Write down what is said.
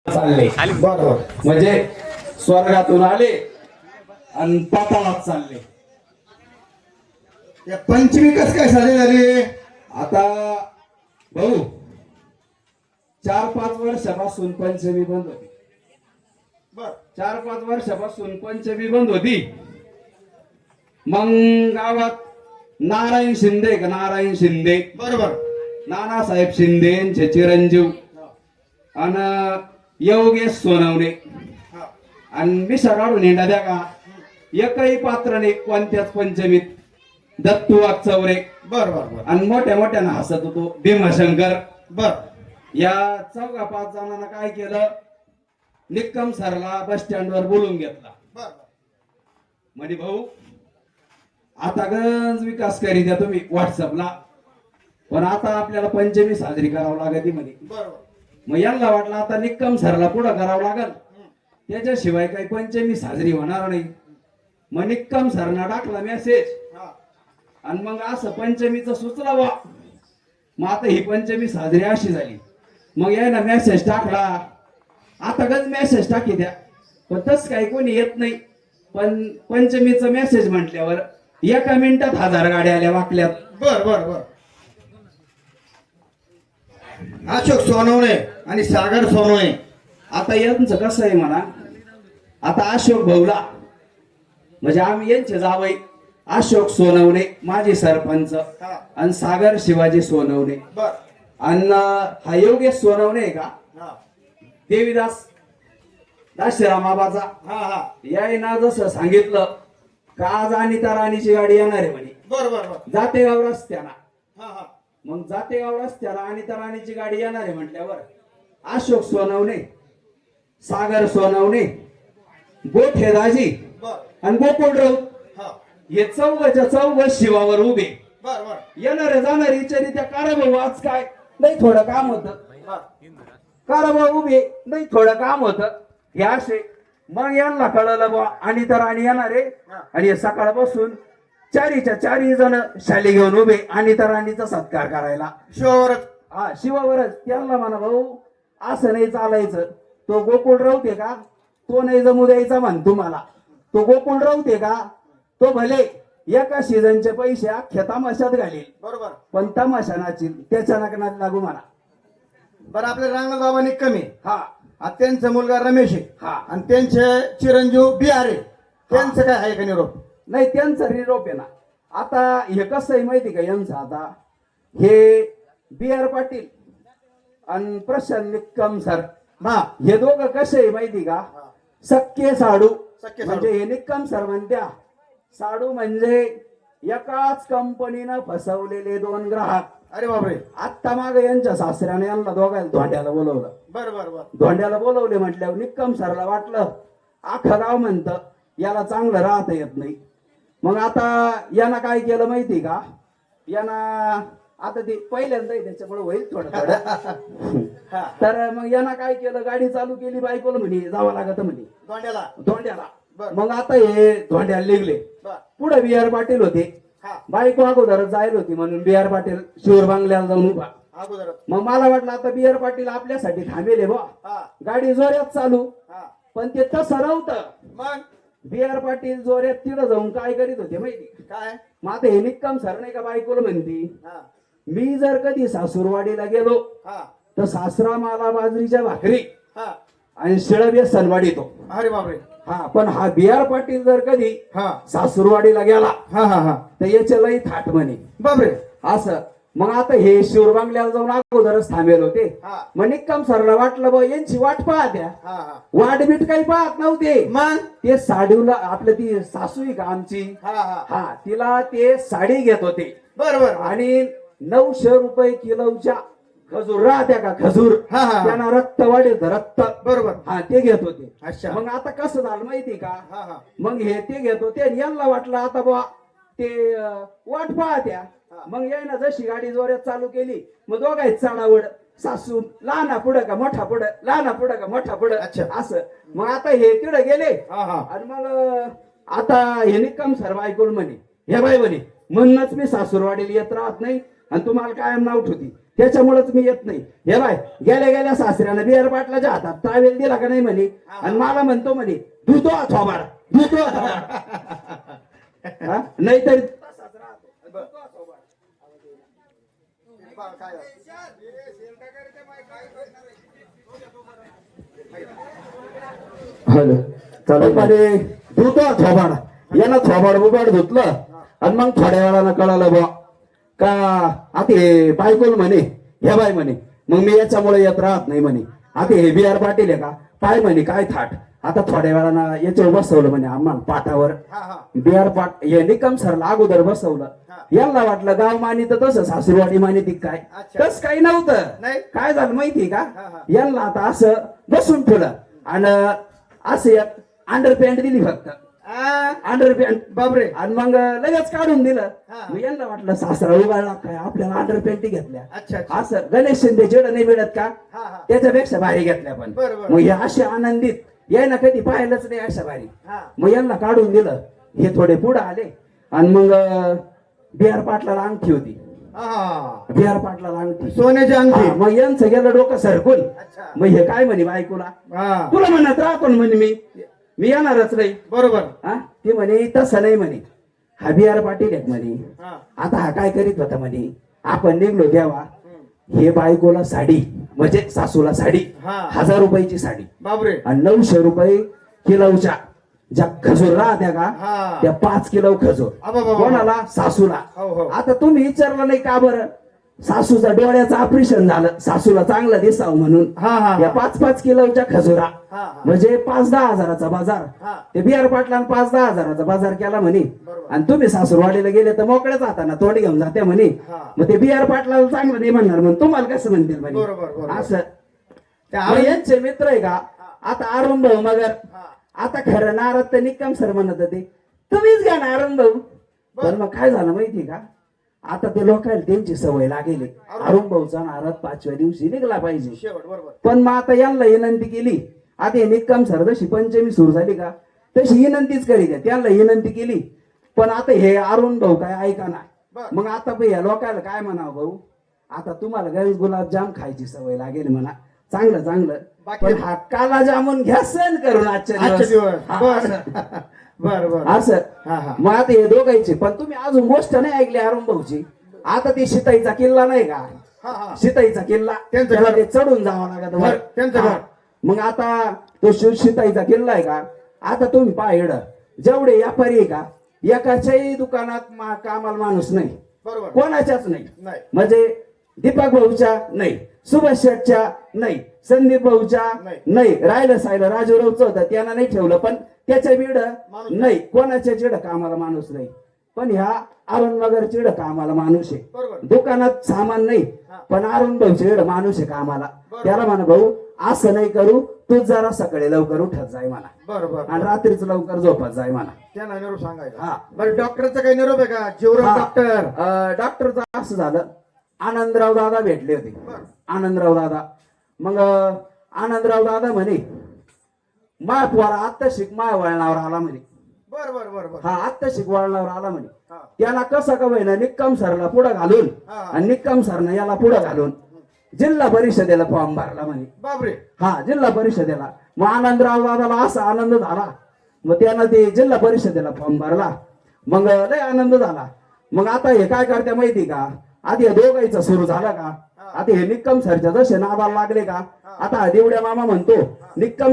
चालले बरोबर म्हणजे स्वर्गातून आले आणि पाताळात चालले. या पंचमी कस काय साजरी झाली? आता भाऊ 4-5 वर्षापासून पंचमी बंद होती. बर 4-5 वर्षापासून पंचमी बंद होती. मग गावात नारायण शिंदे का नारायण शिंदे बरोबर नानासाहेब शिंदे यांचे चिरंजीव आणि योगेश सोनवणे आणि मिशा काढून हिंडा द्या का एकही पात्र नाही कोणत्याच पंचमीत. दत्तू वागचौरे बर बर बर आणि मोठ्या मोठ्यानं हसत होतो भीमाशंकर. बर या 4-5 जणांना काय केलं, निक्कम सरला बस स्टँडवर बोलून घेतला. बर म्हणे भाऊ आता गंज विकास करी द्या तुम्ही व्हॉट्सअपला, पण आता आपल्याला पंचमी साजरी करावं लागते म्हणे. बरोबर मग यांना वाटलं आता निक्कम सरला पुढं करावं लागल, त्याच्याशिवाय काही पंचमी साजरी होणार नाही. मग निक्कम सरना टाकला मेसेज हा आणि मग असं पंचमीचं सुचलं बा. मग आता ही पंचमी साजरी अशी झाली. मग यायला मेसेज टाकला, आता गंज मेसेज टाकी द्या, पण तस काही कोणी येत नाही. पण पंचमीचं मेसेज म्हटल्यावर 1 मिनिटात 1000 गाड्या आल्या वाकल्यात. बर बर बर अशोक सोनवणे आणि सागर सोनवणे. आता यांचं कसं आहे म्हणा, आता अशोक भाऊला म्हणजे आम्ही यांचे जावई अशोक सोनवणे माजी सरपंच हा आणि सागर शिवाजी सोनवणे बर आणि हा योगेश सोनवणे आहे का हा देवीदास दाशरामाबाचा. हा हा यायना जसं सांगितलं का आज अनिता राणीची गाडी येणार आहे म्हणे बर बर बर जातेगाव रस्त्याला. हा हा मग जातेगाव रस्त्याला अनिता राणीची गाडी येणार आहे म्हटल्यावर अशोक सोनवणे, सागर सोनवणे, गोठे दाजी बर आणि गोकुळ राऊत हा हे चौघ शिवावर उभे. बर बर येणारे जाणारे विचारी त्या काराभाऊ आज काय नाही थोडं काम होतं, बर काराभाऊ उभे नाही थोडं काम होतं हे असे. मग यांना कळलं बा अनिता राणी येणार आहे आणि हे सकाळपासून 4च्या 4 जण शाली घेऊन उभे अनिता राणीचा सत्कार करायला. शिवावरच हा शिवावरच. त्यांना म्हणा भाऊ असं नाही चालायचं. तो गोकुळ राहते का तो नाही जमू द्यायचा म्हण तुम्हाला. तो गोकुळ राहते का तो भले एका सीझनचे पैसे अख्ख्या तमाशात घालील, बरोबर. पण तमाशा नाचील त्याच्या नकनात लागू म्हणा. बरं आपल्या रांगणात बाबांनी कमी हा आता त्यांचा मुलगा रमेश आहे हा आणि त्यांचे चिरंजीव बिहार आहे. त्यांचं काय आहे का निरोप? नाही त्यांचं निरोप आहे ना. आता हे कसं आहे माहिती का यांचं, आता हे बी आर पाटील आणि प्रशांत निक्कम सर हा हे दोघं कसे आहे माहिती का, सक्के साडू. सक्के म्हणजे हे निक्कम सर म्हणत्या साडू म्हणजे एकाच कंपनीनं फसवलेले 2 ग्राहक. अरे बापरे. आत्ता माग यांच्या सासऱ्याने यांना दोघांना धोंड्याला बोलवलं. बर बर बर धोंड्याला बोलवले म्हटल्यावर निक्कम सरला वाटलं अख्खं गाव म्हणतं याला चांगलं राहता येत नाही. मग आता यानं काय केलं माहिती का, यानं आता ते पहिल्यांदा त्याच्यामुळे होईल थोडं थोडं. तर मग यानं काय केलं, गाडी चालू केली, बायकोला म्हणे जावं लागत म्हणे दोंड्याला. धोंड्याला. बर. मग आता हे धोंड्याला निघले. बर पुढे बी आर पाटील होते, हा बायको अगोदरच जायला होती म्हणून बी आर पाटील शिवर बांगल्याला जाऊन उभा. अगोदर मग मला वाटलं आता बी आर पाटील आपल्यासाठी थांबेले बा, हा गाडी जोऱ्यात चालू. हा पण ते तसं नव्हतं. मग बी आर पाटील जोऱ्यात तिथं जाऊन काय करीत होते माहिती. काय? मग आता हे निक्कम सर नाही का बायकोला म्हणती, हा मी जर कधी सासूरवाडीला गेलो हा तर सासरा मला बाजरीच्या भाकरी हा आणि शिळ बेसन वाढीतो. अरे बापरे. हा पण हा बी आर पाटील जर कधी हा सासूरवाडीला गेला हा हा हा तर याच्या लई थाट म्हणे बापरे. असं. मग आता हे शिवरबांगल्याला जाऊन अगोदरच थांबेल होते. हा मग निक्कम सरला वाटलं बा यांची वाट पाहत्या, हा हा वाटबीट काही पाहत नव्हते. मग ते साडीला आपलं ती सासू आहे का आमची, हा हा हा तिला ते साडी घेत होते बर बर आणि 900 रुपये किलोच्या खजूर राहत्या का खजूर, हा हा त्यांना रक्त वाढेल रक्त, बरोबर. हा ते घेत होते. अच्छा. मग आता कसं झालं माहिती का, हा हा मग हे ते घेत होते आणि यांना वाटलं आता बा ते वाट पाहत्या. हा. मग यायना जशी गाडी जोऱ्यात चालू केली मग दोघांच चढावड, सासू लहाना पुढं का मोठा पुढं, लहाना पुढं का मोठा पुढं, अच्छा. असं. मग आता हे तिकडे गेले हा हा आणि मग आता हे निक्कम सर बायकोल म्हणे हे बाई म्हणे म्हणूनच मी सासूरवाडीला येत राहत नाही आणि तुम्हाला कायम नाव ठेवती. त्याच्यामुळेच मी येत नाही. हे बाय गेल्या गेल्या सासऱ्यानं बिहार पाटलाच्या हातात ट्रॅव्हल दिला का नाही म्हणे, आणि मला म्हणतो म्हणे धुतो थोबाड धुतो नाहीतर हॅलो चालू मध्ये धुतो थोबाड यानं थोबाड बुबाड धुतलं आणि मग थोड्या वेळानं कळालं बा का आता हे बायकोल म्हणे हे बाय म्हणे मग मी याच्यामुळे येत राहत नाही म्हणे. आता हे बिहार पाटील आहे का पाय म्हणे काय थाट. आता थोड्या वेळानं याच्यावर बसवलं म्हणे आम्हाला पाटावर. बिहार पाट हे निकम सरला अगोदर बसवलं. यांना वाटलं गाव मानित तसं सासूरवाडी मानित काय, तस काही नव्हतं. काय झालं माहिती का, यांना आता असं बसून ठेवलं आणि असं एक अंडर पॅन्ट दिली फक्त अंडर पॅन्ट बापरे, आणि मग लगेच काढून दिलं. मग यांना वाटलं सासरा उगाळला काय आपल्याला अंडर पॅन्टी घेतल्या. असं गणेश शिंदे जेवढं नाही मिळत का त्याच्यापेक्षा भारी घेतल्या. पण मग हे असे आनंदित यायला कधी पाहिलंच नाही अशा भारी. मग यांना काढून दिलं. हे थोडे पुढे आले आणि मग बिहार पाटलाला अंगठी होती. बिहार पाटलाला अंगठी सोन्याची अंगठी. मग यांचं गेलं डोकं सरकून. मग हे काय म्हणे बायकोला तुला म्हणत राहतो म्हणे मी येणारच नाही. बरोबर. ते म्हणे तसं नाही म्हणे, हा बिहार पाटील आहेत म्हणे. आता हा काय करीत होता म्हणे, आपण निघलो तेव्हा हे बायकोला साडी म्हणजे सासूला साडी 1000 रुपयाची साडी बापरे, आणि 900 रुपये किलोच्या ज्या खजूर राहत्या का त्या 5 किलो खजूर कोणाला सासूला. आता तुम्ही विचारलं नाही का बरं, सासूचा डोळ्याचं ऑपरेशन झालं सासूला चांगलं दिसावं म्हणून या 5-5 किलोच्या खजुरा म्हणजे 5-10 हजाराचा बाजार. ते बिहार पाटलानं 5-10 हजाराचा बाजार केला म्हणे. आणि तुम्ही सासूरवाडीला गेले तर मोकळ्याच हाताना तोंड घेऊन जाते म्हणे. मग ते बिहार पाटलाला चांगलं नाही म्हणणार म्हणून तुम्हाला कसं म्हणतील म्हणे असं. यांचे मित्र आहे का आता अरुण भाऊ मगर. आता खरं नाराज तर निकम सर म्हणत होते तुम्हीच घ्या ना अरुण भाऊ. पण मग काय झालं माहिती का, आता ते लोकांना त्यांची सवय लागेल. अरुण भाऊचा नारद 5व्या दिवशी निघला पाहिजे. पण मग आता यांना विनंती केली. आता हे निकम सर जशी पंचमी सुरू झाली का तशी विनंतीच करी द्या. त्यांना विनंती केली पण आता हे अरुण भाऊ काय ऐका ना. मग आता या लोकांना काय म्हणावं भाऊ, आता तुम्हाला गणेश गुलाबजाम खायची सवय लागेल म्हणा चांगलं चांगलं. पण हा काला जामून घ्या सण करून आजच्या दिवस असं. मग आता हे दोघांचे. पण तुम्ही अजून गोष्ट नाही ऐकली अरुण भाऊची. आता ते शिताईचा किल्ला नाही का, शिताईचा किल्ला त्याला ते चढून जावं लागत वर त्यांचं घर. मग आता तो शिताईचा किल्ला आहे का, आता तुम्ही पहा इकडं जेवढे व्यापारी आहे का एकाच्याही दुकानात कामाला माणूस नाही. कोणाच्याच नाही. म्हणजे दीपक भाऊच्या नाही, सुभाष शेठच्या नाही, संदीप भाऊच्या नाही, राहिलं सायलं राजू रावचं होतं त्यांना नाही ठेवलं पण त्याच्या बीड नाही, कोणाच्या चिड कामाला माणूस नाही. पण ह्या अरुण मगर चिड कामाला माणूस आहे. दुकानात सामान नाही पण अरुण भाऊ चिड माणूस आहे कामाला. त्याला म्हणा भाऊ असं नाही करू, तू जरा सकाळी लवकर उठत जाय म्हणा आणि रात्रीच लवकर झोपत जाय म्हणा. त्यांना निरोप सांगायचा. बरं डॉक्टरचा काही निरोप आहे का, जीवराव डॉक्टर. डॉक्टरचं असं झालं, आनंदराव दादा भेटले होते. आनंदराव दादा मग आनंदराव दादा म्हणे माय पोरा आत्ता शिक माय वळणावर आला म्हणे. हा आत्ता शिक वळणावर आला म्हणे. त्याला कसं का होईना निक्कम सरला पुढं घालून आणि निक्कम सरनं याला पुढं घालून जिल्हा परिषदेला फॉर्म भरला म्हणे. बापरे. हा जिल्हा परिषदेला. मग आनंदराव दादाला असा आनंद झाला. मग त्यानं ते जिल्हा परिषदेला फॉर्म भरला. मग लय आनंद झाला. मग आता हे काय करते माहिती का, आधी हे दोघांचं सुरू झालं का, आता हे निक्कम सरच्या जसे नादाला लागले का, आता देवड्या मामा म्हणतो निक्कम